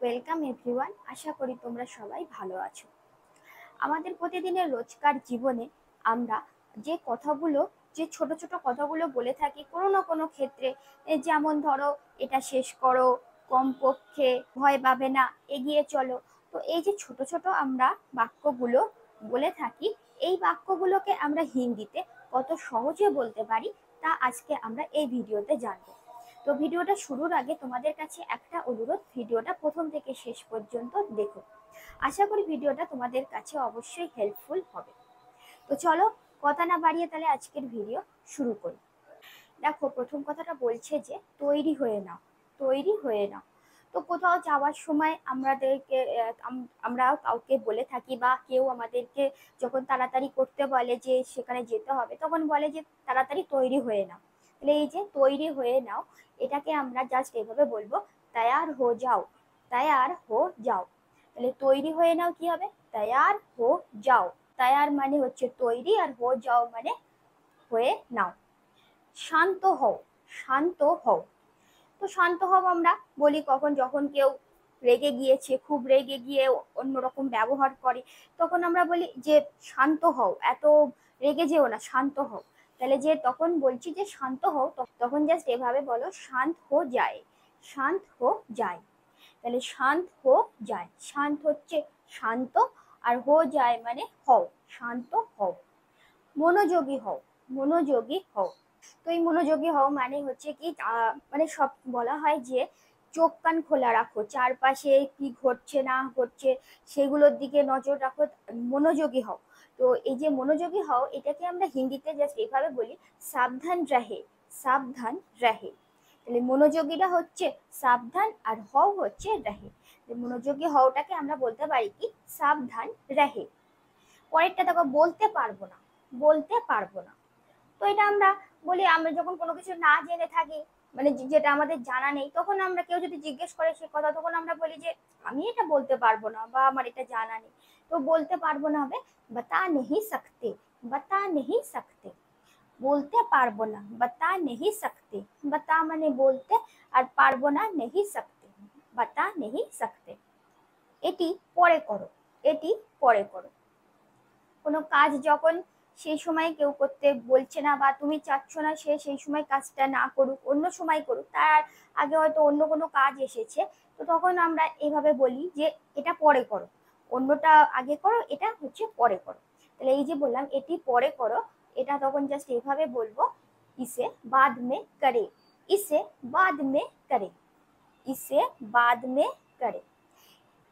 Welcome everyone. আশা করি তোমরা সবাই ভালো আছো। আমাদের প্রতিদিনের রোজকার জীবনে আমরা যে কথাগুলো যে ছোট ছোট কথাগুলো বলে থাকি কোনো না কোনো ক্ষেত্রে, যেমন ধরো এটা শেষ করো, কমপক্ষে ভয় পাবে না, এগিয়ে চলো। তো এই যে ছোট ছোট আমরা বাক্যগুলো বলে থাকি, এই বাক্যগুলোকে আমরা হিন্দিতে কত সহজে বলতে পারি তা আজকে আমরা এই ভিডিওতে জানবো। তো ভিডিওটা শুরুর আগে তোমাদের কাছে একটা অনুরোধ, ভিডিওটা প্রথম থেকে শেষ পর্যন্ত দেখো। আশা করি ভিডিওটা তোমাদের কাছে অবশ্যই হেল্পফুল হবে। তো চলো কথা না বাড়িয়ে তাহলে আজকের ভিডিও শুরু করি। দেখো, প্রথম কথাটা বলছে যে তৈরি হয়ে নাও, তৈরি হয়ে নাও। তো কোথাও যাওয়ার সময় আমাদেরকে আমরা কাউকে বলে থাকি বা কেউ আমাদেরকে যখন তাড়াতাড়ি করতে বলে যে সেখানে যেতে হবে, তখন বলে যে তাড়াতাড়ি তৈরি হয়ে নাও। তাহলে এই যে তৈরি হয়ে নাও, এটাকে আমরা জাস্ট এভাবে বলবো, তৈয়ার হো যাও, তৈয়ার হো যাও। তাহলে তৈরি হয়ে নাও কি হবে? তৈয়ার হো যাও। তৈয়ার মানে হচ্ছে তৈরি, আর হো যাও মানে হয়ে নাও। শান্ত হও, শান্ত হও। তো শান্ত হও আমরা বলি কখন? যখন কেউ রেগে গিয়েছে, খুব রেগে গিয়ে অন্যরকম ব্যবহার করে, তখন আমরা বলি যে শান্ত হও, এত রেগে যেও না, শান্ত হও। তাহলে যে তখন বলছি যে শান্ত হও, তখন জাস্ট এভাবে বলো, শান্ত হো যায়, শান্ত হো যায়। তাহলে শান্ত হো যায়, শান্ত হচ্ছে শান্ত, আর হো যায় মানে হও, শান্ত হও। মনোযোগী হও, মনোযোগী হও। তো এই মনোযোগী হও মানে হচ্ছে কি, মানে সব বলা হয় যে চোখ কান খোলা রাখো, চারপাশে কি ঘটছে না ঘটছে সেগুলোর দিকে নজর রাখো, মনোযোগী হও। তো এই যে মনোযোগী হও, এটাকে আমরা হিন্দিতে জাস্ট এভাবে বলি, সাবধান রাহে, সাবধান রাহে। তাহলে মনোযোগীরা হচ্ছে সাবধান, আর হও হচ্ছে রাহে। মনোযোগী হওটাকে আমরা বলতে পারি কি, সাবধান রাহে। পরেরটা দেখো, বলতে পারবো না, বলতে পারবো না। তো এটা আমরা বলি, আমরা যখন কোনো কিছু না জেনে থাকি, মানে যেটা আমাদের জানা নেই, তখন আমরা কেউ যদি জিজ্ঞেস করে সে কথা, তখন আমরা বলি যে আমি এটা বলতে পারবো না বা আমার এটা জানা নেই। তো বলতে পারবো না হবে বাতা নেহি সকতে, বাতা নেহি সকতে। বলতে পারবো না, বাতা নেহি সকতে। বাতা মানে বলতে, আর পারবো না নেহি সকতে, বাতা নেহি সকতে। এটি পরে করো, এটি পরে করো। কোনো কাজ যখন সেই সময় কেউ করতে বলছে না, বা তুমি চাচ্ছ না সে সেই সময় কাজটা না করুক, অন্য সময় করুক, তার আগে হয়তো অন্য কোনো কাজ এসেছে, তো তখন আমরা এভাবে বলি যে এটা পরে করো, অন্যটা আগে করো, এটা হচ্ছে পরে করো। তাহলে এই যে বললাম এটি পরে করো, এটা তখন জাস্ট এভাবে বলবো, ইসে বাদ মে করে, ইসে বাদ মে করে, ইসে বাদ মে করে।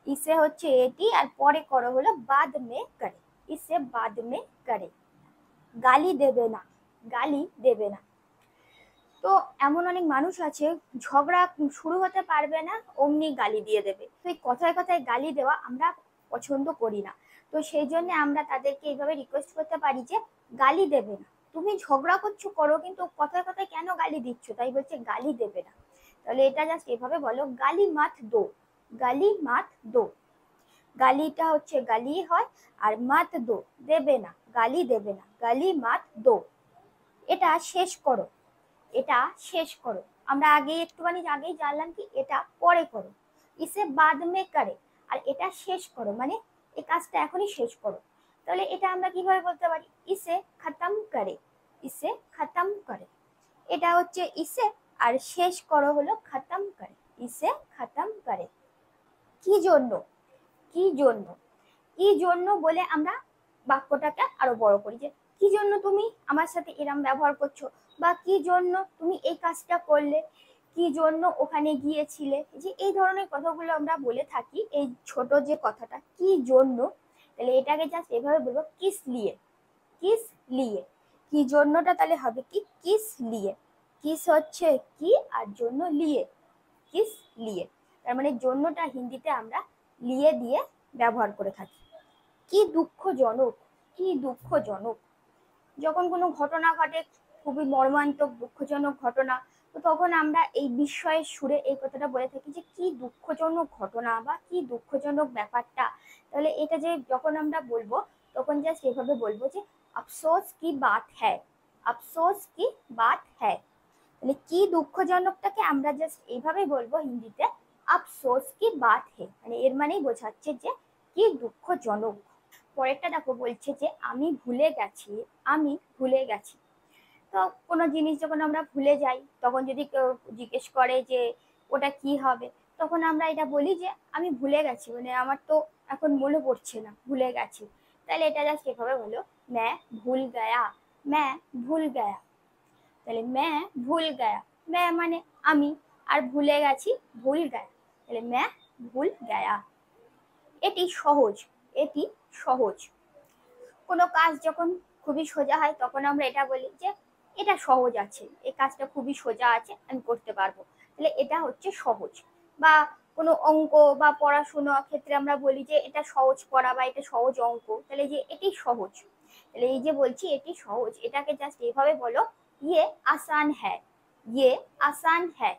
ইসে হচ্ছে এটি, আর পরে করো হলো বাদ মে করে, ইসে বাদ মে করে। গালি দেবে না, গালি দেবে না। তো এমন অনেক মানুষ আছে, ঝগড়া শুরু হতে পারবে না অমনি গালি দিয়ে দেবে। তো এই কথায় কথায় গালি দেওয়া আমরা পছন্দ করি না। তো সেই জন্য আমরা তাদেরকে এইভাবে রিকোয়েস্ট করতে পারি যে গালি দেবে না। তুমি ঝগড়া করছো করো, কিন্তু কথায় কথায় কেন গালি দিচ্ছ? তাই বলছে গালি দেবে না। তাহলে এটা জাস্ট এভাবে বলো, গালি মাত দো, গালি মাত দো। গালিটা হচ্ছে গালি হয়, আর মাত দো দেবে না, গালি দেবে না, গালি মাত দো। এটা শেষ করো, এটা শেষ করো। আমরা আগে একটুখানি আগেই জানলাম কি এটা পরে করো, ইসে বাদ মে করে। আর এটা শেষ করো মানে এই কাজটা এখনই শেষ করো। তাহলে এটা আমরা কিভাবে বলতে পারি, ইসে খতম করে, ইসে খতম করে। এটা হচ্ছে ইসে, আর শেষ করো হলো খতম করে, ইসে খতম করে। কি জন্য, কি জন্য, কি জন্য বলে আমরা বাক্যটাকে আরো বড় করি, যে কি জন্য তুমি আমার সাথে এরম ব্যবহার করছো, বা কি জন্য তুমি এই কাজটা করলে, কি জন্য ওখানে গিয়েছিলে। যে এই ধরনের কথাগুলো আমরা বলে থাকি, এই ছোট যে কথাটা কি জন্য, তাহলে এটাকে জাস্ট এভাবে বলবো, কিস লিয়ে, কিস লিয়ে। কি জন্যটা তাহলে হবে কি, কিস লিয়ে। কিস হচ্ছে কি, আর জন্য লিয়ে, কিস লিয়ে। তার মানে জন্যটা হিন্দিতে আমরা লিয়ে দিয়ে ব্যবহার করে থাকি। কি দুঃখজনক, কি দুঃখজনক। যখন কোনো ঘটনা ঘটে, খুবই মর্মান্তিক দুঃখজনক ঘটনা, তো তখন আমরা এই বিস্ময়ের সুরে এই কথাটা বলে থাকি যে কি দুঃখজনক ঘটনা বা কি দুঃখজনক ব্যাপারটা। তাহলে এটা যে যখন আমরা বলবো, তখন জাস্ট এভাবে বলবো যে আফসোস কি বাত হ্যায়, আফসোস কি বাত হ্যায়। তাহলে কি দুঃখজনকটাকে আমরা জাস্ট এইভাবে বলবো হিন্দিতে, আফসোস কি বাত হে, মানে এর মানেই বোঝাচ্ছে যে কি দুঃখজনক। পরেরটা দেখো বলছে যে আমি ভুলে গেছি, আমি ভুলে গেছি। তো কোনো জিনিস যখন আমরা ভুলে যাই তখন যদি কেউ জিজ্ঞেস করে যে ওটা কি হবে, তখন আমরা এটা বলি যে আমি ভুলে গেছি, মানে আমার তো এখন মনে পড়ছে না, ভুলে গেছি। তাহলে এটা জাস্ট এভাবে বলো, ম্যা ভুল গায়া, ম্যা ভুল গায়া। তাহলে ম্যা ভুল গায়া, ম্যা মানে আমি, আর ভুলে গেছি ভুল গায়া, তাহলে ম্যা ভুল গায়া। এটি সহজ, এটি সহজ। কোনো কাজ যখন খুবই সোজা হয় তখন আমরা এটা বলি যে এটা সহজ আছে, এই কাজটা খুবই সোজা আছে, আমি করতে পারবো, তাহলে এটা হচ্ছে সহজ। বা কোনো অঙ্ক বা পড়াশোনার ক্ষেত্রে আমরা বলি যে এটা সহজ পড়া বা এটা সহজ অঙ্ক, তাহলে যে এটি সহজ। তাহলে এই যে বলছি এটি সহজ, এটাকে জাস্ট এইভাবে বলো, ইয়ে আসান হ্যায়, ইয়ে আসান হ্যায়,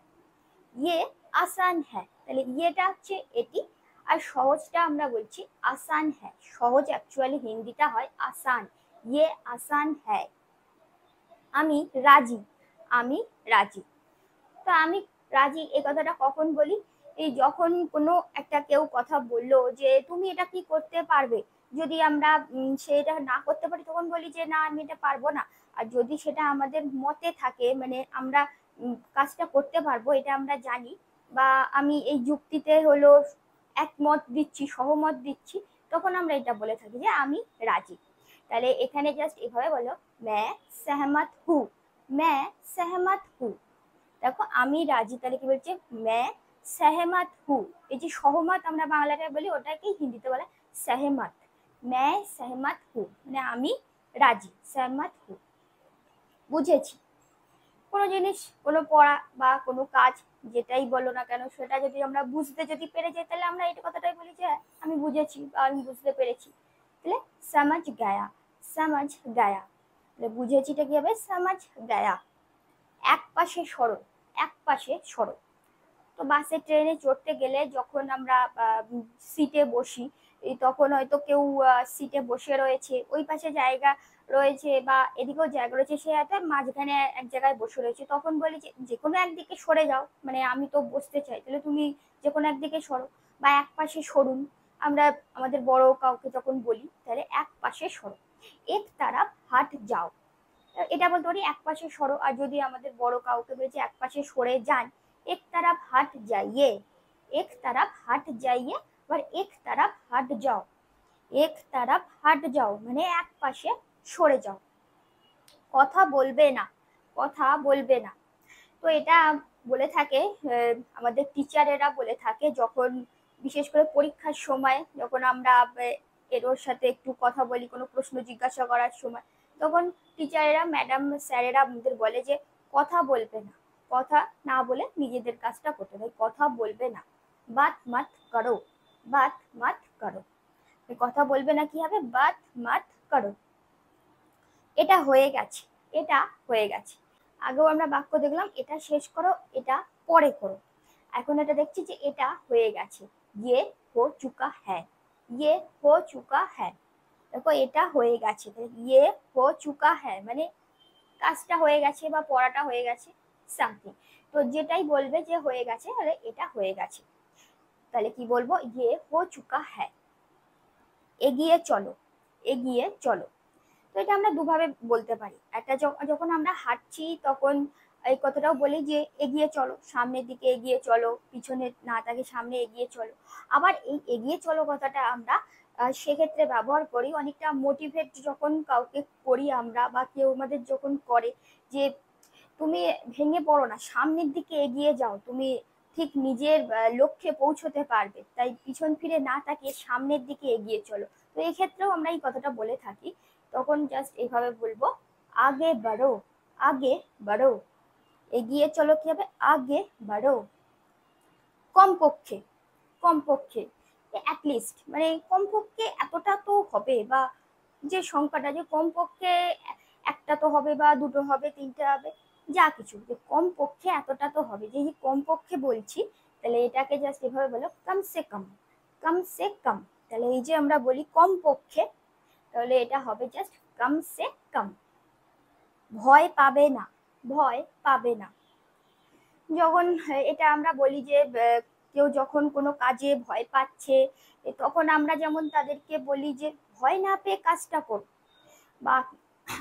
ইয়ে আসান হ্যায়। তাহলে ইয়েটা হচ্ছে এটি, আর সহজটা আমরা বলছি আসান হ্যায়। সহজ অ্যাকচুয়ালি হিন্দিটা হয় আসান, ইয়ে আসান হ্যায়। আমি রাজি, আমি রাজি। তো আমি রাজি এই কথাটা কখন বলি, এই যখন কোনো একটা কেউ কথা বললো যে তুমি এটা কি করতে পারবে, যদি আমরা সেটা না করতে পারি তখন বলি যে না আমি এটা পারবো না। আর যদি সেটা আমাদের মতে থাকে, মানে আমরা কাজটা করতে পারবো এটা আমরা জানি, বা আমি এই যুক্তিতে হলো একমত দিচ্ছি, সহমত দিচ্ছি, তখন আমরা এটা বলে থাকি যে আমি রাজি। তাহলে এখানে জাস্ট এভাবে বলো, मैं सहमत हूँ, मैं सहमत हूँ। দেখো আমি রাজি, তাহলে কি বলছে, मैं सहमत हूँ। এই যে সহমত আমরা বাংলাটায় বলি, ওটাকে হিন্দিতে বলে सहमत। मैं सहमत हूँ মানে আমি রাজি, सहमत हूँ। বুঝেছি। কোনো জিনিস, কোনো পড়া বা কোনো কাজ যেটাই বলো না কেন, সেটা যদি আমরা বুঝতে যদি পেরে যাই তাহলে আমরা এই কথাটাই বলি যে আমি বুঝেছি বা আমি বুঝতে পেরেছি। তাহলে समझ गया, समझ गया। তাহলে বুঝেছিটা কি হবে, समझ गया। এক পাশে সরো, এক পাশে সরো। তো বাসে ট্রেনে চড়তে গেলে যখন আমরা সিটে বসি, তখন হয়তো কেউ সিটে বসে রয়েছে, ওই পাশে জায়গা রয়েছে বা এদিকেও জায়গা রয়েছে, সে হয়তো মাঝখানে এক জায়গায় বসে রয়েছে, তখন বলি যে যে কোনো একদিকে সরে যাও, মানে আমি তো বসতে চাই, তাহলে তুমি যে কোনো একদিকে সরো বা এক পাশে সরুন। আমরা আমাদের বড় কাউকে যখন বলি তাহলে এক পাশে সরো, এক তারাফ হাট যাও, এটা বলতে পারি এক পাশে সরো। আর যদি আমাদের বড় কাউকে বলেছে এক পাশে সরে যান, এক তারাফ হাট যাইয়ে, এক তারাফ হাট যাইয়ে, আবার এক তারাফ হাট যাও, এক তারাফ হাট যাও মানে এক পাশে সরে যাও। কথা বলবে না, কথা বলবে না। তো এটা বলে থাকে আমাদের টিচারেরা বলে থাকে যখন, বিশেষ করে পরীক্ষার সময় যখন আমরা এর সাথে একটু কথা বলি, কোনো প্রশ্ন জিজ্ঞাসা করার সময়, তখন টিচারেরা, ম্যাডাম, স্যারেরা আমাদের বলে যে কথা বলবে না, কথা না বলে নিজেদের কাজটা করতে হবে, কথা বলবে না, বাত মাত করো, বাত মাত করো। কথা বলবে না কি হবে, বাত মাত করো। এটা হয়ে গেছে, এটা হয়ে গেছে। আগেও আমরা বাক্য দেখলাম এটা শেষ করো, এটা পরে করো। এখন এটা দেখছি যে এটা হয়ে গেছে, ইয়ে হো চুকা হ্যায়, ইয়ে হো চুকা হ্যায়। দেখো এটা হয়ে গেছে, ইয়ে হো চুকা হ্যায় মানে কাজটা হয়ে গেছে বা পড়াটা হয়ে গেছে, সামথিং। তো যেটাই বলবে যে হয়ে গেছে, তাহলে এটা হয়ে গেছে। তাহলে কি বলবো, ইয়ে হো চুকা হ্যায়। এগিয়ে চলো, এগিয়ে চলো। তো এটা আমরা দুভাবে বলতে পারি। একটা যখন আমরা হাঁটছি তখন এই কথাটাও বলি যে এগিয়ে চলো, সামনের দিকে এগিয়ে চলো, পিছনে না তাকে সামনে এগিয়ে চলো। আবার এই এগিয়ে চলো কথাটা আমরা সেক্ষেত্রে ব্যবহার করি অনেকটা মোটিভেট যখন কাউকে করি আমরা, বা কেউ আমাদের যখন করে যে তুমি ভেঙে পড়ো না, সামনের দিকে এগিয়ে যাও, তুমি ঠিক নিজের লক্ষ্যে পৌঁছতে পারবে, তাই পিছন ফিরে না তাকিয়ে সামনের দিকে এগিয়ে চলো। তো এই ক্ষেত্রেও আমরা এই কথাটা বলে থাকি। তখন জাস্ট এইভাবে বলবো, আগে বাড়ো, আগে বাড়ো। এগিয়ে চলো কি হবে, আগে বাড়ো। কমপক্ষে, কমপক্ষে অ্যাটলিস্ট মানে কমপক্ষে এতটা তো হবে, বা যে সংখ্যাটা যে কমপক্ষে একটা তো হবে বা দুটো হবে, তিনটে হবে, যা কিছু, যে কমপক্ষে এতটা তো হবে, যে কমপক্ষে বলছি, তাহলে এটাকে জাস্ট এভাবে বলো, কম সে কম, কম সে কম। তাহলে এই যে আমরা বলি কমপক্ষে, তাহলে এটা হবে জাস্ট কম সে কম। ভয় পাবে না, ভয় পাবে না। যখন এটা আমরা বলি যে কেউ যখন কোনো কাজে ভয় পাচ্ছে, তখন আমরা যেমন তাদেরকে বলি যে ভয় না পেয়ে কাজটা করো, বা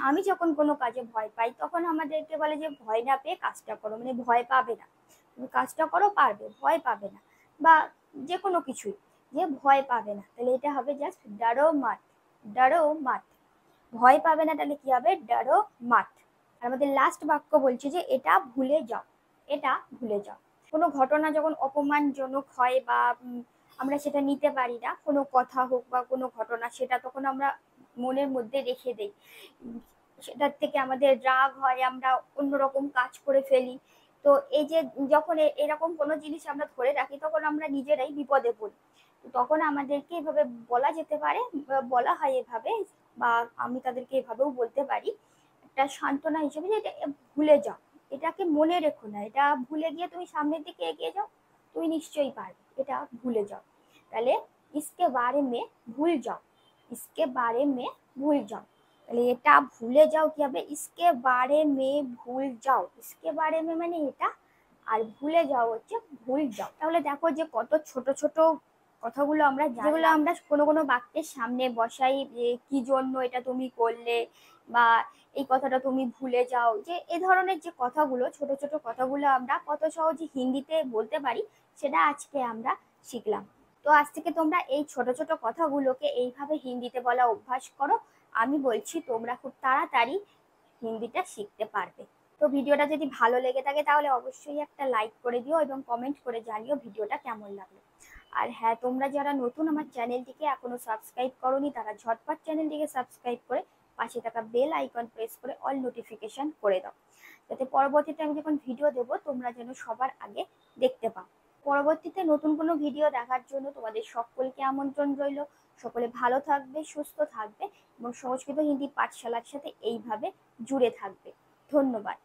আমি যখন কোনো কাজে ভয় পাই তখন আমাদেরকে বলে যে ভয় না পেয়ে কাজটা করো, মানে ভয় পাবে না, তুমি কাজটা করো, পারবে, ভয় পাবে না, বা যে কোনো কিছুই, যে ভয় পাবে না, তাহলে এটা হবে জাস্ট ডারো মাত। ডারো মাত, ভয় পাবে না, তাহলে কি হবে ডারো মাত। আর আমাদের লাস্ট বাক্য বলছে যে এটা ভুলে যাও, এটা ভুলে যাও। কোনো ঘটনা যখন অপমানজনক হয় বা আমরা সেটা নিতে পারি না, কোনো কথা হোক বা কোনো ঘটনা, সেটা তখন আমরা মনের মধ্যে রেখে দেই, সেটার থেকে আমাদের রাগ হয়, আমরা অন্যরকম কাজ করে ফেলি। তো এই যে যখন এরকম কোনো জিনিস আমরা ধরে রাখি, তখন আমরা নিজেরাই বিপদে পড়ি। তো তখন আমাদেরকে এভাবে বলা যেতে পারে, বলা হয় এভাবে, বা আমি তাদেরকে এভাবেও বলতে পারি একটা সান্ত্বনা হিসেবে, যে এটা ভুলে যাও, এটাকে মনে রেখো না, এটা ভুলে গিয়ে তুমি সামনের দিকে এগিয়ে যাও, তুমি নিশ্চয়ই পারবে, এটা ভুলে যাও। তাহলে ইসকে বারে মে ভুল যাও, ইসকে বারে মে ভুল যাও। তাহলে এটা ভুলে যাও কি হবে, ইসকে বারে মে ভুল যাও। ইসকে বারে মে মানে এটা, আর ভুলে যাও হচ্ছে ভুল যাও। তাহলে দেখো যে কত ছোট ছোট কথাগুলো আমরা, যেগুলো আমরা কোনো কোনো বাক্যের সামনে বসাই, যে কি জন্য এটা তুমি করলে, বা এই কথাটা তুমি ভুলে যাও, যে এ ধরনের যে কথাগুলো, ছোট ছোট কথাগুলো আমরা কত সহজে হিন্দিতে বলতে পারি, সেটা আজকে আমরা শিখলাম। তো আজ থেকে তোমরা এই ছোট ছোট কথাগুলোকে এইভাবে হিন্দিতে বলা অভ্যাস করো, আমি বলছি তোমরা খুব তাড়াতাড়ি হিন্দিটা শিখতে পারবে। তো ভিডিওটা যদি ভালো লেগে থাকে তাহলে অবশ্যই একটা লাইক করে দিও এবং কমেন্ট করে জানিও ভিডিওটা কেমন লাগলো। আর হ্যাঁ, তোমরা যারা নতুন আমার চ্যানেলটিকে এখনো সাবস্ক্রাইব করোনি, তারা ঝটপট চ্যানেলটিকে সাবস্ক্রাইব করে পাশে থাকা বেল আইকন প্রেস করে অল নোটিফিকেশন করে দাও, যাতে পরবর্তীতে আমি যখন ভিডিও দেবো তোমরা যেন সবার আগে দেখতে পাও। পরবর্তীতে নতুন কোনো ভিডিও দেখার জন্য তোমাদের সকলকে আমন্ত্রণ রইল। সকলে ভালো থাকবে, সুস্থ থাকবে এবং সংস্কৃত হিন্দি পাঠশালার সাথে এইভাবে জুড়ে থাকবে। ধন্যবাদ।